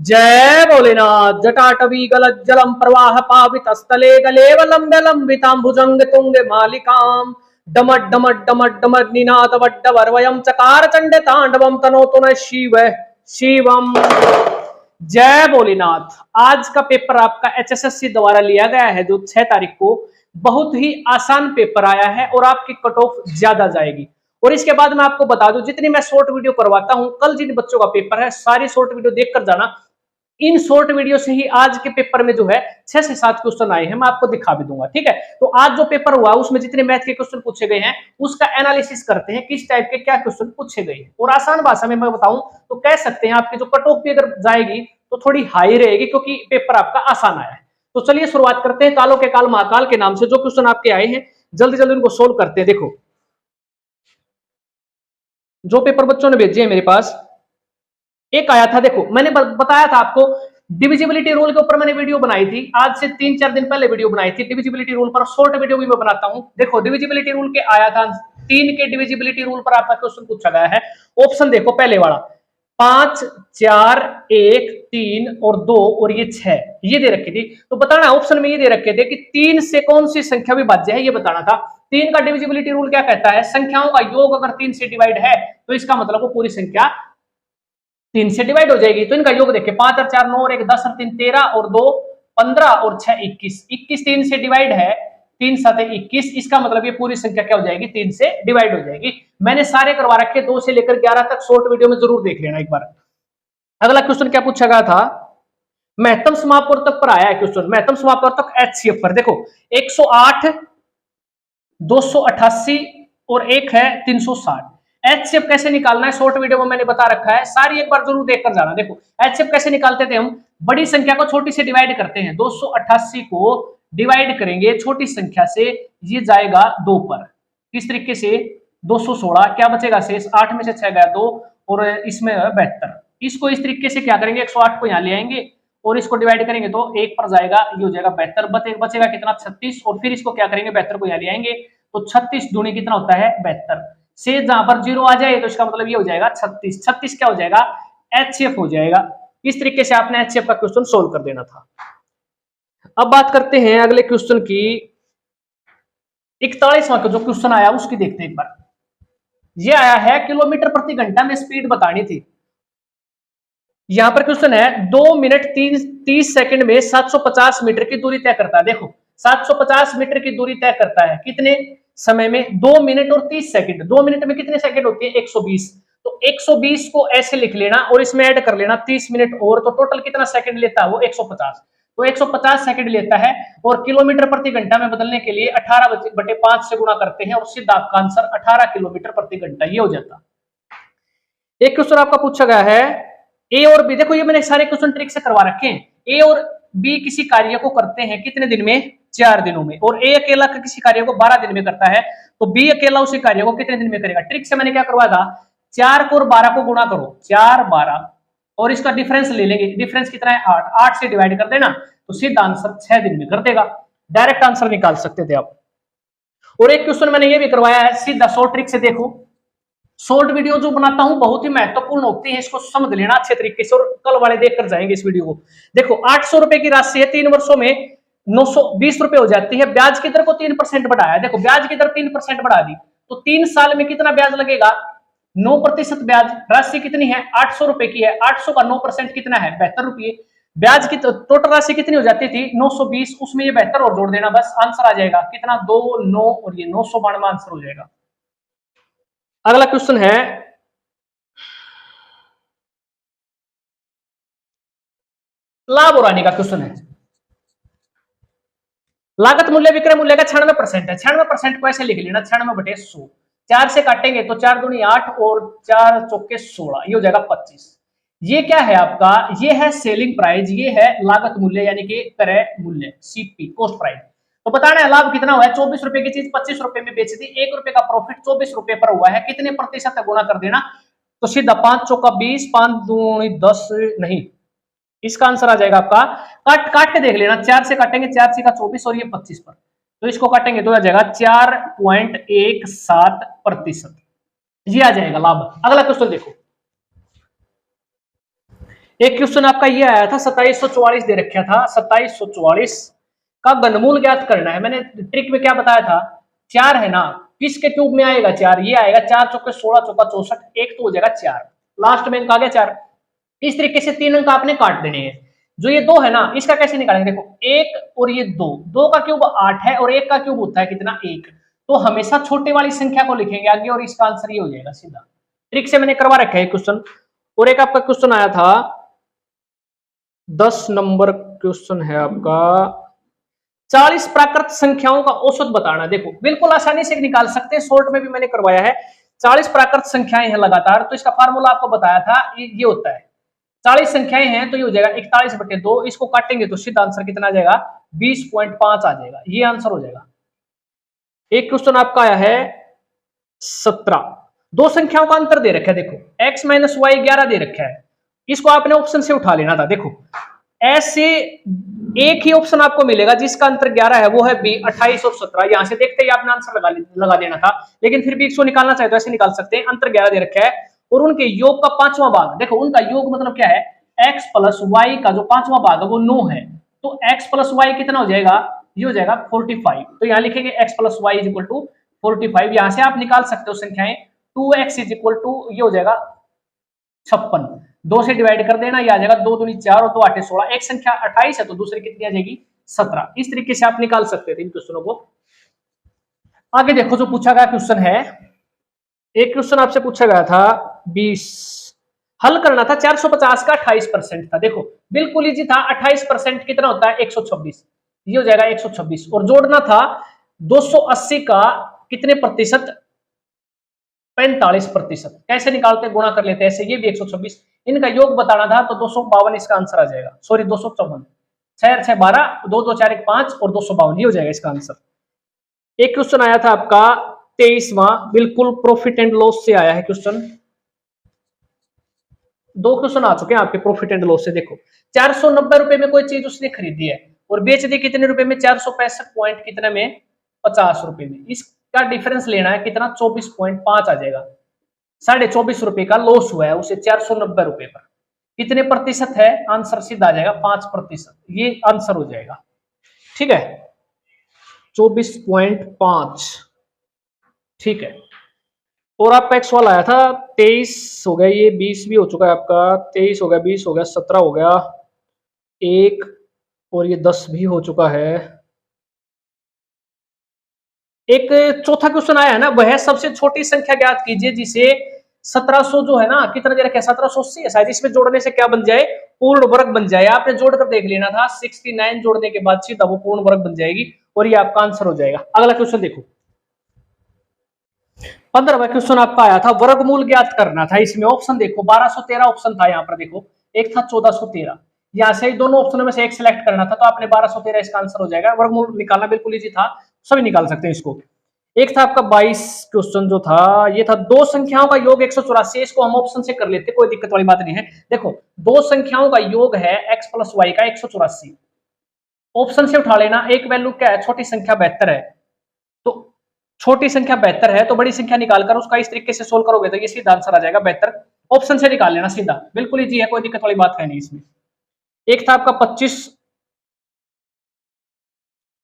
जय भोलेनाथ। जटाटवी गलज्जलम प्रवाह पावित स्थले गलेव लंबे लंबितां भुजंग तुंग मालिकाम डमट डमट डमट डमट निनाद वड्डवर्वयं चकार चंडे तांडवम तनोतु न शिव शिवम। जय भोलेनाथ। आज का पेपर आपका एचएसएससी द्वारा लिया गया है जो 6 तारीख को। बहुत ही आसान पेपर आया है और आपकी कट ऑफ ज्यादा जाएगी। और इसके बाद मैं आपको बता दूं, जितनी मैं शॉर्ट वीडियो करवाता हूं, कल जिन बच्चों का पेपर है सारी शॉर्ट वीडियो देखकर जाना। इन शॉर्ट वीडियो से ही आज के पेपर में जो है 6 से 7 क्वेश्चन आए हैं, मैं आपको दिखा भी दूंगा। ठीक है, तो आज जो पेपर हुआ उसमें जितने मैथ के क्वेश्चन पूछे गए हैं उसका एनालिसिस करते हैं, किस टाइप के क्या क्वेश्चन पूछे गए हैं। और आसान भाषा में मैं बताऊं तो कह सकते हैं आपकी जो कट ऑफ भी अगर जाएगी तो थोड़ी हाई रहेगी, क्योंकि पेपर आपका आसान आया है। तो चलिए शुरुआत करते हैं। कालों के काल महाकाल के नाम से जो क्वेश्चन आपके आए हैं जल्दी जल्दी उनको सोल्व करते हैं। देखो जो पेपर बच्चों ने भेजे हैं मेरे पास, एक आया था, देखो मैंने बताया था आपको डिविजिबिलिटी रूल के ऊपर मैंने वीडियो बनाई थी, आज से 3-4 दिन पहले वीडियो बनाई थी डिविजिबिलिटी रूल पर। शॉर्ट वीडियो भी मैं बनाता हूं। देखो डिविजिबिलिटी रूल के आया था 3 के डिविजिबिलिटी रूल पर आपका क्वेश्चन पूछा गया है। ऑप्शन देखो पहले वाला 5, 4, 1, 3 और 2 और ये 6 ये दे रखी थी। तो बताना ऑप्शन में ये दे रखे थे कि 3 से कौन सी संख्या विभाज्य है, ये बताना था। 3 का डिविजिबिलिटी रूल क्या कहता है, संख्याओं का योग अगर 3 से डिवाइड है तो इसका मतलब वो पूरी संख्या 3 से डिवाइड हो जाएगी। तो इनका योग देखिए 5 और 4 9 और 1 10 और 3 13 और 2 15 और 6 21। 21 3 से डिवाइड है, 3 7 21। इसका मतलब ये पूरी संख्या क्या हो जाएगी, 3 से डिवाइड हो जाएगी। मैंने सारे करवा रखे 2 से लेकर 11 तक, शॉर्ट वीडियो में जरूर देख लेना एक बार। अगला क्वेश्चन क्या पूछा गया था, महत्तम समापवर्तक पर आया है क्वेश्चन। महत्तम समापवर्तक एचसीएफ पर देखो 108, 288 और एक है 360। एचसीएफ कैसे निकालना है शॉर्ट वीडियो में मैंने बता रखा है, सारी एक बार जरूर देखकर जाना। देखो एचसीएफ कैसे निकालते थे हम, बड़ी संख्या को छोटी से डिवाइड करते हैं। 288 को डिवाइड करेंगे छोटी संख्या से, ये जाएगा 2 पर। किस तरीके से 216, क्या बचेगा शेष, 8 में से 6 गया 2 और इसमें 72। इसको इस तरीके से क्या करेंगे, 108 को यहाँ ले आएंगे और इसको डिवाइड करेंगे तो 1 पर जाएगा, ये हो जाएगा 72। बचेगा कितना 36 और फिर इसको क्या करेंगे 72 को यहाँ ले आएंगे तो 36 दूनी कितना होता है 72। से जहां पर 0 आ जाए तो इसका मतलब ये हो जाएगा 36। 36 क्या हो जाएगा, एचसीएफ हो जाएगा। इस तरीके से आपने एचसीएफ का क्वेश्चन सोल्व कर देना था। अब बात करते हैं अगले क्वेश्चन की। 41वां का जो क्वेश्चन आया उसकी देखते हैं एक बार। ये आया है किलोमीटर प्रति घंटा में स्पीड बतानी थी। यहां पर क्वेश्चन है 2 मिनट 30 सेकंड में 750 मीटर की दूरी तय करता है। देखो 750 मीटर की दूरी तय करता है कितने समय में, 2 मिनट और 30 सेकंड। 2 मिनट में कितने सेकंड होते हैं 120। तो 120 को ऐसे लिख लेना और इसमें ऐड कर लेना 30 मिनट और, तो टोटल कितना सेकंड लेता है वो 150। तो 150 सेकंड लेता है और किलोमीटर प्रति घंटा में बदलने के लिए 18/5 से गुणा करते हैं और सीधा आपका आंसर 18 किलोमीटर प्रति घंटा ये हो जाता। एक क्वेश्चन आपका पूछा गया है ए और बी। देखो ये मैंने सारे क्वेश्चन ट्रिक से करवा रखे हैं। ए और बी किसी कार्य को करते हैं कितने दिन में, 4 दिनों में। और ए अकेला किसी कार्य को 12 दिन में करता है, तो बी अकेला उसी कार्य को कितने दिन में करेगा। ट्रिक से मैंने क्या करवाया था, 4 को और 12 को गुणा करो, 4 12 और इसका डिफरेंस ले लेंगे। डिफरेंस कितना है 8, 8 से डिवाइड कर देना तो सीधा आंसर 6 दिन में कर देगा। डायरेक्ट आंसर निकाल सकते थे आप। और एक क्वेश्चन मैंने ये भी करवाया है सीधा शॉर्ट ट्रिक से। देखो शॉर्ट वीडियो जो बनाता हूं बहुत ही महत्वपूर्ण होती है, इसको समझ लेना अच्छे तरीके से और कल वाले देख कर जाएंगे इस वीडियो को। देखो 800 रुपए की राशि है, 3 वर्षों में 920 रुपए हो जाती है। ब्याज की दर को 3% बढ़ाया। देखो ब्याज की दर 3% बढ़ा दी तो 3 साल में कितना ब्याज लगेगा, 9% ब्याज। राशि कितनी है 800 रुपए की है, 800 का 9% कितना है 72 रुपये। ब्याज की टोटल राशि कितनी हो जाती थी 920, उसमें ये 72 और जोड़ देना, बस आंसर आ जाएगा कितना 2 9 और ये 992 आंसर हो जाएगा। अगला क्वेश्चन है लाभ और हानि का क्वेश्चन है। लागत मूल्य विक्रय मूल्य का 96% है। 96% को ऐसे लिख लेना 96/100। 4 से काटेंगे तो 4 दूनी 8 और 4 चौके 16, ये हो जाएगा 25। ये क्या है आपका, ये है सेलिंग प्राइस, ये है लागत मूल्य यानी कि क्रय मूल्य सीपी कॉस्ट प्राइस। तो बताना है लाभ कितना हुआ है, 24 रुपए की चीज 25 रुपए में बेची थी, 1 रुपए का प्रॉफिट 24 रुपए पर हुआ है, कितने प्रतिशत गुणा कर देना। तो सीधा 5 चौका 20, 5 दूनी 10 नहीं, इसका आंसर आ जाएगा आपका, काट के देख लेना, 4 से काटेंगे 4 से का 24 और ये 25 पर, तो इसको काटेंगे तो आ जाएगा 4.17%, ये आ जाएगा लाभ। अगला क्वेश्चन देखो, एक क्वेश्चन आपका ये आया था 2744 दे रखा था, 2744 का घनमूल ज्ञात करना है। मैंने ट्रिक में क्या बताया था, चार है ना, किसके क्यूब में आएगा चार, ये आएगा 4 चौके 16 चौका 64, एक तो हो जाएगा 4, लास्ट में अंक आ गया 4। इस तरीके से 3 अंक आपने काट देने हैं। जो ये 2 है ना, इसका कैसे निकालेंगे, देखो 1 और ये 2, 2 का क्यूब 8 है और 1 का क्यूब होता है कितना, 1। तो हमेशा छोटे वाली संख्या को लिखेंगे आगे और इसका आंसर ये हो जाएगा सीधा। ट्रिक से मैंने करवा रखा है क्वेश्चन। और एक आपका क्वेश्चन आया था 10 नंबर क्वेश्चन है आपका, 40 प्राकृत संख्याओं का औसत बताना। देखो बिल्कुल आसानी से निकाल सकते हैं, शॉर्ट में भी मैंने करवाया है। 40 प्राकृत संख्याएं हैं लगातार, तो इसका फार्मूला आपको बताया था, ये होता है 40 संख्याएं हैं तो ये हो जाएगा 41/2, इसको काटेंगे तो सीधा आंसर कितना आ जाएगा, 20.5 आ जाएगा, ये आंसर हो जाएगा। एक क्वेश्चन आपका आया है 17, दो संख्याओं का अंतर दे रखा है, देखो x माइनस वाई 11 दे रखा है, इसको आपने ऑप्शन से उठा लेना था। देखो ऐसे एक ही ऑप्शन आपको मिलेगा जिसका अंतर 11 है, वो है बी 28 और 17। यहां से देखते ही आपने आंसर लगा देना था, लेकिन फिर भी इसको निकालना चाहे तो ऐसे निकाल सकते हैं। अंतर 11 दे रखा है और उनके योग का पांचवा भाग, देखो उनका योग मतलब क्या है, x प्लस वाई का जो पांचवा भाग है वो 9 है, तो x प्लस वाई कितना हो जाएगा, ये हो जाएगा 45। तो यहाँ लिखेंगे x plus Y is equal to 45। यहां से आप निकाल सकते हो संख्याएं, 2x इज इक्वल टू ये हो जाएगा 56, 2 से डिवाइड कर देना, ये आ जाएगा 2 दूनी 4 और 2 8 16। एक संख्या 28 है तो दूसरी कितनी आ जाएगी 17। इस तरीके से आप निकाल सकते थे इन क्वेश्चनों को। आगे देखो जो पूछा गया क्वेश्चन है, एक क्वेश्चन आपसे पूछा गया था 20, हल करना था 450 का 28% था। देखो बिल्कुल इजी था, 28% कितना होता है 126, ये हो जाएगा 126, और जोड़ना था 280 का कितने प्रतिशत, 45%। कैसे निकालते, गुणा कर लेते हैं ऐसे, ये भी 126, इनका योग बताना था तो 252 इसका आंसर आ जाएगा, सॉरी 254, 6 6 12, 2 2 4 1 5 और 252, ये हो जाएगा इसका आंसर। एक क्वेश्चन आया था आपका 23वां, बिल्कुल प्रॉफिट एंड लॉस से आया है क्वेश्चन। दो क्वेश्चन आ चुके हैं आपके प्रॉफिट एंड लॉस से। देखो 490 रुपए में कोई चीज उसने खरीदी है और बेच दी कितने रुपए में, 465 पॉइंट कितने में, 50 रुपए में। इसका डिफरेंस लेना है कितना, 24.5 आ जाएगा। 24.5 रुपए का लॉस हुआ है उसे 490 रुपए पर, कितने प्रतिशत है, आंसर सीधा आ जाएगा 5%, ये आंसर हो जाएगा। ठीक है 24.5, ठीक है। और आपका एक सवाल आया था 23 हो गया, ये 20 भी हो चुका है आपका, 23 हो गया, 20 हो गया, 17 हो गया, एक और ये 10 भी हो चुका है। एक चौथा क्वेश्चन आया है ना, वह सबसे छोटी संख्या ज्ञात कीजिए जिसे 1700 जो है ना, कितना दे रखा है 1780 है शायद, इसमें जोड़ने से क्या बन जाए, पूर्ण वर्ग बन जाए। आपने जोड़कर देख लेना था, 69 जोड़ने के बाद सीधा वो पूर्ण वर्ग बन जाएगी और ये आपका आंसर हो जाएगा। अगला क्वेश्चन देखो 15वां क्वेश्चन आपका आया था वर्गमूल ज्ञात करना था। इसमें ऑप्शन देखो 1213 ऑप्शन था, यहाँ पर देखो एक था 1413, यहाँ से दोनों ऑप्शनों में से एक सिलेक्ट करना था, तो आपने 1213 इसका आंसर हो जाएगा। वर्गमूल निकालना बिल्कुल इजी था, सभी निकाल सकते हैं इसको। एक था आपका 22 क्वेश्चन जो था, ये था दो संख्याओं का योग 184, इसको हम ऑप्शन से कर लेते, कोई दिक्कत वाली बात नहीं है। देखो दो संख्याओं का योग है x प्लस वाई का 184, ऑप्शन से उठा लेना। एक वैल्यू क्या है, छोटी संख्या 72 है, तो छोटी संख्या 72 है तो बड़ी संख्या निकालकर उसका इस तरीके से सोल्व करोगे तो ये सीधा आंसर आ जाएगा 72, ऑप्शन से निकाल लेना सीधा, बिल्कुल इजी है, कोई दिक्कत वाली बात है नहीं इसमें। एक था आपका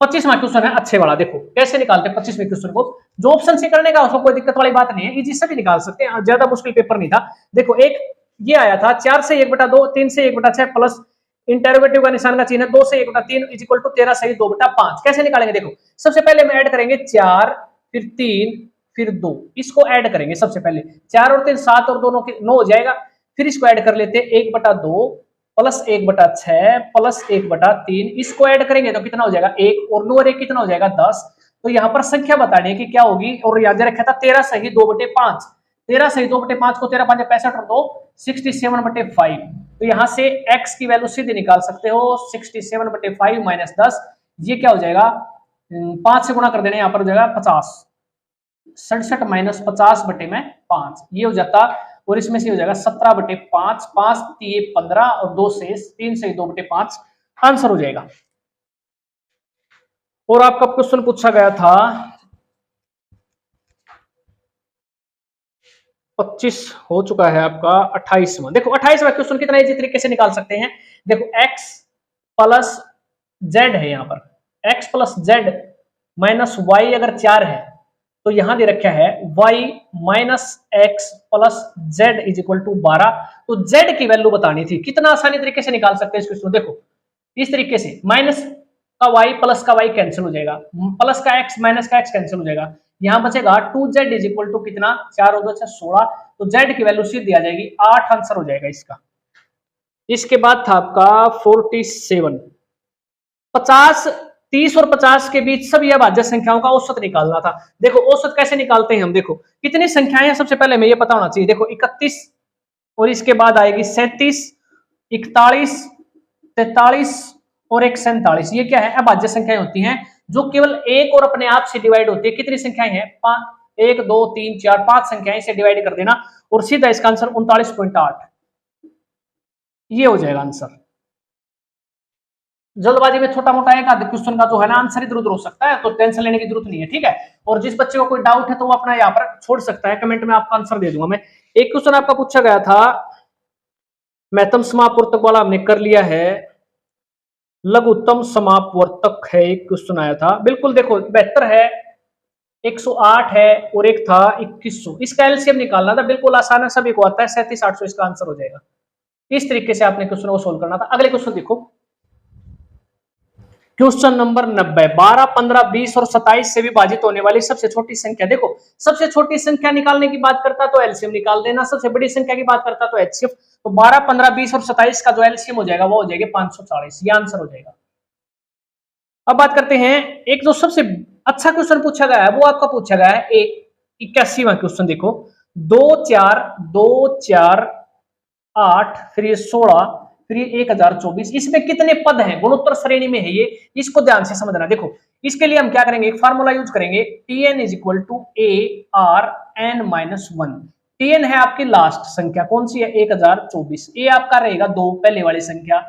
25वां क्वेश्चन है अच्छे वाला, देखो कैसे निकालते हैं 25वें क्वेश्चन को, जो ऑप्शन से करने का उसको कोई दिक्कत वाली बात नहीं है, इजी सभी निकाल सकते हैं, ज्यादा मुश्किल पेपर नहीं था। देखो एक ये आया था 4 से 1/2, 3 से 1/6 प्लस इंटरोगेटिव का निशान का चिन्ह 2 से 1/3 इज इक्वल टू 13 सही 2/5। कैसे निकालेंगे, देखो सबसे पहले हम ऐड करेंगे 4 फिर 3 फिर 2, इसको ऐड करेंगे सबसे पहले, 4 और 3 7 और 2 9 हो जाएगा। फिर इसको ऐड कर लेते हैं 1/2 प्लस 1/6 प्लस 1/3, इसको ऐड करेंगे तो कितना हो जाएगा 1 और 9 और 1 कितना हो जाएगा 10। तो यहाँ पर संख्या बतानी है कि क्या होगी, और याद रखा था 13 सही 2/5, 13 सही 2/5 को 13 5 65 और 2 67/5। तो यहाँ से x की वैल्यू सीधे निकाल सकते हो, 67/5 माइनस 10, ये क्या हो जाएगा 5 से गुणा कर देने, यहाँ पर हो जाएगा 50, 67 माइनस 50/5, ये हो जाता, और इसमें से हो जाएगा 17/5, 5 3 15 और 2 से 3 से 2/5 आंसर हो जाएगा। और आपका क्वेश्चन पूछा गया था 25 हो चुका है आपका 28वां। देखो 28वां क्वेश्चन कितना इजी तरीके से निकाल सकते हैं। देखो x प्लस जेड है, यहाँ पर x plus Z minus Y अगर 4 है तो यहां दे रखा है y minus X plus Z is equal to 12। तो z की वैल्यू बतानी थी। कितना आसानी तरीके से निकाल सकते हैं इस क्वेश्चन। देखो इस तरीके से माइनस का y प्लस का y कैंसिल हो जाएगा, प्लस का x माइनस का x कैंसिल हो जाएगा, यहां बचेगा 2z इज इक्वल टू कितना 4 और 2 16। तो z की वैल्यू सीधी आ जाएगी 8 आंसर हो जाएगा इसका। इसके बाद था आपका 47। 50, 30 और 50 के बीच सभी अभाज्य संख्याओं का औसत निकालना था। देखो औसत कैसे निकालते हैं हम। देखो कितनी संख्याएं हैं सबसे पहले हमें ये पता होना चाहिए। देखो 31 और इसके बाद आएगी 37, 41, 43 और एक 47। ये क्या है, अभाज्य संख्याएं होती हैं जो केवल एक और अपने आप से डिवाइड होती है। कितनी संख्याएं हैं, 1 2 3 4 5 संख्याएं से डिवाइड कर देना और सीधा इसका आंसर 39.8 ये हो जाएगा आंसर। जल्दबाजी में छोटा मोटा एक आधे क्वेश्चन का जो है ना आंसर इधर उधर हो सकता है, तो टेंशन लेने की जरूरत नहीं है, ठीक है। और जिस बच्चे को कोई डाउट है तो वो अपना यहाँ पर छोड़ सकता है, कमेंट में आपका आंसर दे दूंगा मैं। एक क्वेश्चन आपका पूछा गया था महत्तम समापवर्तक वाला हमने कर लिया है, लघुत्तम समापवर्तक है एक क्वेश्चन आया था। बिल्कुल देखो 72 है, 108 है और एक था 2100। इसका एलसीएम निकालना था, बिल्कुल आसान है, सभी को आता है। 37,800 इसका आंसर हो जाएगा। इस तरीके से आपने क्वेश्चन को सोल्व करना था। अगले क्वेश्चन देखो, क्वेश्चन नंबर 90। 12, 15, 20 और 27 से विभाजित होने वाली सबसे छोटी संख्या। देखो सबसे छोटी संख्या निकालने की बात करता तो एलसीएम निकाल देना, सबसे बड़ी संख्या की बात करता तो एचसीएफ। तो 12, 15, 20 और 27 का जो एलसीएम हो जाएगा वो हो जाएगा 540। ये आंसर हो जाएगा। अब बात करते हैं एक जो सबसे अच्छा क्वेश्चन पूछा गया है वो आपका पूछा गया है 81वां क्वेश्चन। देखो 2 4 2 4 8 फिर ये 16 फिर ये 1024। इसमें कितने पद हैं, गुणोत्तर श्रेणी में है ये, इसको ध्यान से समझना। देखो इसके लिए हम क्या करेंगे, एक फार्मूला यूज करेंगे, tn is equal to A R N minus 1। tn है आपकी लास्ट संख्या, कौन सी है 1024। ए आपका रहेगा 2 पहले वाली संख्या,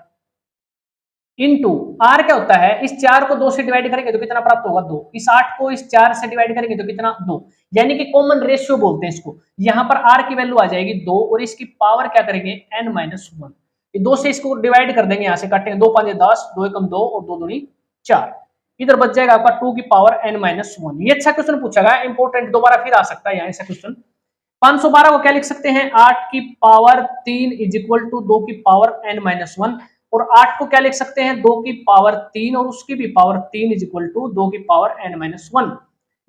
इनटू आर क्या होता है, इस 4 को 2 से डिवाइड करेंगे तो कितना प्राप्त होगा 2, इस 8 को इस 4 से डिवाइड करेंगे तो कितना 2, यानी कि कॉमन रेशियो बोलते हैं इसको। यहां पर आर की वैल्यू आ जाएगी 2 और इसकी पावर क्या करेंगे n माइनस 1। 2 से इसको डिवाइड कर देंगे, यहां से काटेंगे, 2 5 10, 2 एकम 2 और 2 दूनी 4। इधर बच जाएगा आपका 2 की पावर n माइनस 1। ये अच्छा क्वेश्चन पूछा गया, इंपॉर्टेंट, दोबारा फिर आ सकता है यहाँ ऐसा क्वेश्चन। 512 को क्या लिख सकते हैं, 8 की पावर 3 इज इक्वल टू 2 की पावर n माइनस 1। और 8 को क्या लिख सकते हैं, 2 की पावर 3 और उसकी भी पावर 3 इज इक्वल टू 2 की पावर n माइनस 1।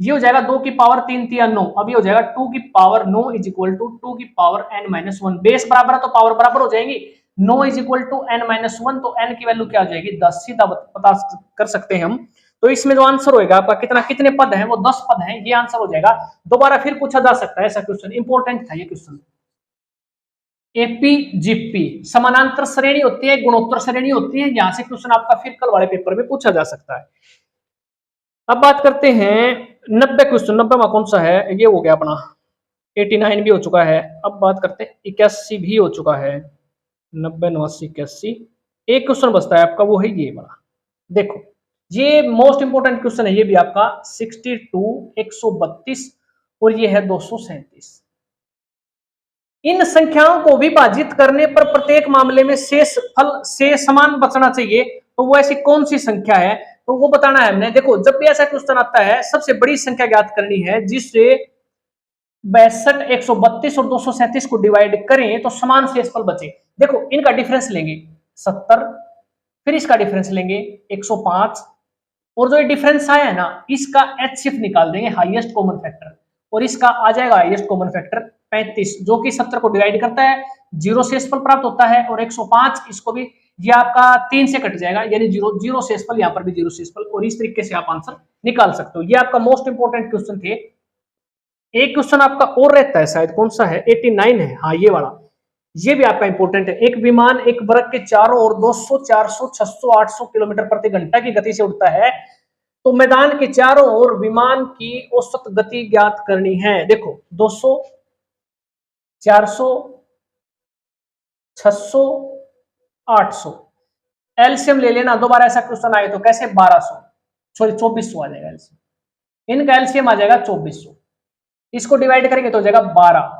ये हो जाएगा 2 की पावर 3 3 9, अब ये हो जाएगा 2 की पावर 9 इज इक्वल टू 2 की पावर n माइनस 1। बेस बराबर है तो पावर बराबर हो जाएंगी। 9 is equal to n minus 1, तो n की वैल्यू क्या हो जाएगी 10। सीधा पता कर सकते हैं हम। तो इसमें जो आंसर होगा आपका कितना, कितने पद हैं, वो 10 पद हैं, ये आंसर हो जाएगा। दोबारा फिर पूछा जा सकता है ऐसा क्वेश्चन, इंपॉर्टेंट था ये क्वेश्चन। एपीजीपी समानांतर श्रेणी होती है, गुणोत्तर श्रेणी होती है, यहां से क्वेश्चन आपका फिर कल वाले पेपर में पूछा जा सकता है। अब बात करते हैं 90 क्वेश्चन। 90वां कौन सा है, ये हो गया अपना 89 भी हो चुका है। अब बात करते हैं 81 भी हो चुका है, 90 89 81। एक क्वेश्चन बचता है आपका, वो है ये वाला। देखो ये मोस्ट इंपोर्टेंट क्वेश्चन है, ये भी आपका 62 132 और ये है 237। इन संख्याओं को विभाजित करने पर प्रत्येक मामले में शेष फल से समान बचना चाहिए, तो वो ऐसी कौन सी संख्या है, तो वो बताना है हमने। देखो जब भी ऐसा क्वेश्चन आता है सबसे बड़ी संख्या ज्ञात करनी है जिससे 62 132 और 237 को डिवाइड करें तो समान शेषफल बचे। देखो इनका डिफरेंस लेंगे 70, फिर इसका डिफरेंस लेंगे 105 और जो ये डिफरेंस आया है ना इसका एचसीएफ निकाल देंगे, हाईएस्ट कॉमन फैक्टर, और इसका आ जाएगा हाईएस्ट कॉमन फैक्टर 35 जो कि 70 को डिवाइड करता है, जीरो शेषफल प्राप्त होता है। और 105 इसको भी, ये आपका 3 से कट जाएगा, यानी जीरो शेषफल, यहाँ पर भी जीरो शेषफल, और इस तरीके से आप आंसर निकाल सकते हो। ये आपका मोस्ट इंपोर्टेंट क्वेश्चन थे। एक क्वेश्चन आपका और रहता है शायद, कौन सा है 89 है, हाँ ये वाला, ये भी आपका इंपोर्टेंट है। एक विमान एक वर्ग के चारों ओर 200 400 600 800 किलोमीटर प्रति घंटा की गति से उड़ता है, तो मैदान के चारों ओर विमान की औसत गति ज्ञात करनी है। देखो 200 400 600 800 एलसीएम ले लेना, दोबारा ऐसा क्वेश्चन आए तो कैसे 1200 सॉरी 2400 आ जाएगा एलसीएम। इनका एलसीएम आ जाएगा 2400, इसको डिवाइड करेंगे तो हो जाएगा 12,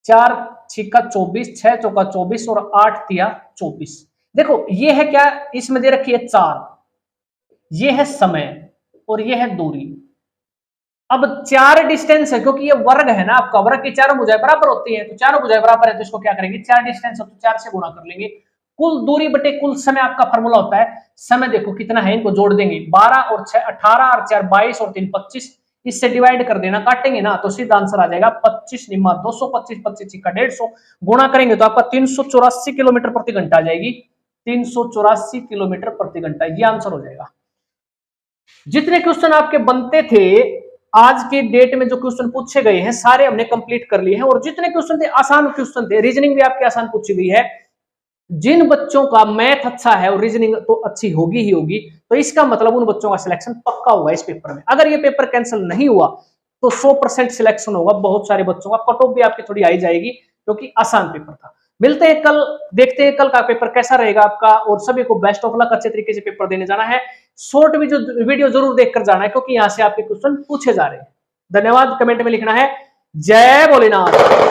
4 छिक्का 24, 6 चौका 24 और 8 तिया 24। देखो ये है क्या, इसमें दे रखी है 4, ये है समय और ये है दूरी। अब 4 डिस्टेंस है, क्योंकि ये वर्ग है ना आपका, वर्ग की चारों भुजाएं बराबर होती है, तो चारों भुजाएं बराबर है तो इसको क्या करेंगे, 4 डिस्टेंस है तो 4 से गुणा कर लेंगे। कुल दूरी बटे कुल समय आपका फॉर्मूला होता है, समय देखो कितना है, इनको जोड़ देंगे, 12 और 6 18 और 4 22 और 3 25, इससे डिवाइड कर देना, काटेंगे ना तो सीधा आंसर आ जाएगा 25 निम्मा 225, 25 का 150, गुणा करेंगे तो आपका 384 किलोमीटर प्रति घंटा आ जाएगी, 384 किलोमीटर प्रति घंटा, ये आंसर हो जाएगा। जितने क्वेश्चन आपके बनते थे आज के डेट में, जो क्वेश्चन पूछे गए हैं सारे हमने कंप्लीट कर लिए हैं, और जितने क्वेश्चन थे आसान क्वेश्चन थे, रीजनिंग भी आपकी आसान पूछी गई है। जिन बच्चों का मैथ अच्छा है और रीजनिंग तो अच्छी होगी ही होगी, तो इसका मतलब उन बच्चों का सिलेक्शन पक्का होगा इस पेपर में। अगर ये पेपर कैंसिल नहीं हुआ तो 100% सिलेक्शन होगा बहुत सारे बच्चों का, कट ऑफ भी आपकी थोड़ी आई जाएगी, क्योंकि आसान पेपर था। मिलते हैं कल, देखते हैं कल का पेपर कैसा रहेगा आपका, और सभी को बेस्ट ऑफ लक, अच्छे तरीके से पेपर देने जाना है। शॉर्ट वीडियो जरूर देखकर जाना है, क्योंकि यहां से आपके क्वेश्चन पूछे जा रहे हैं। धन्यवाद, कमेंट में लिखना है जय भोलेनाथ।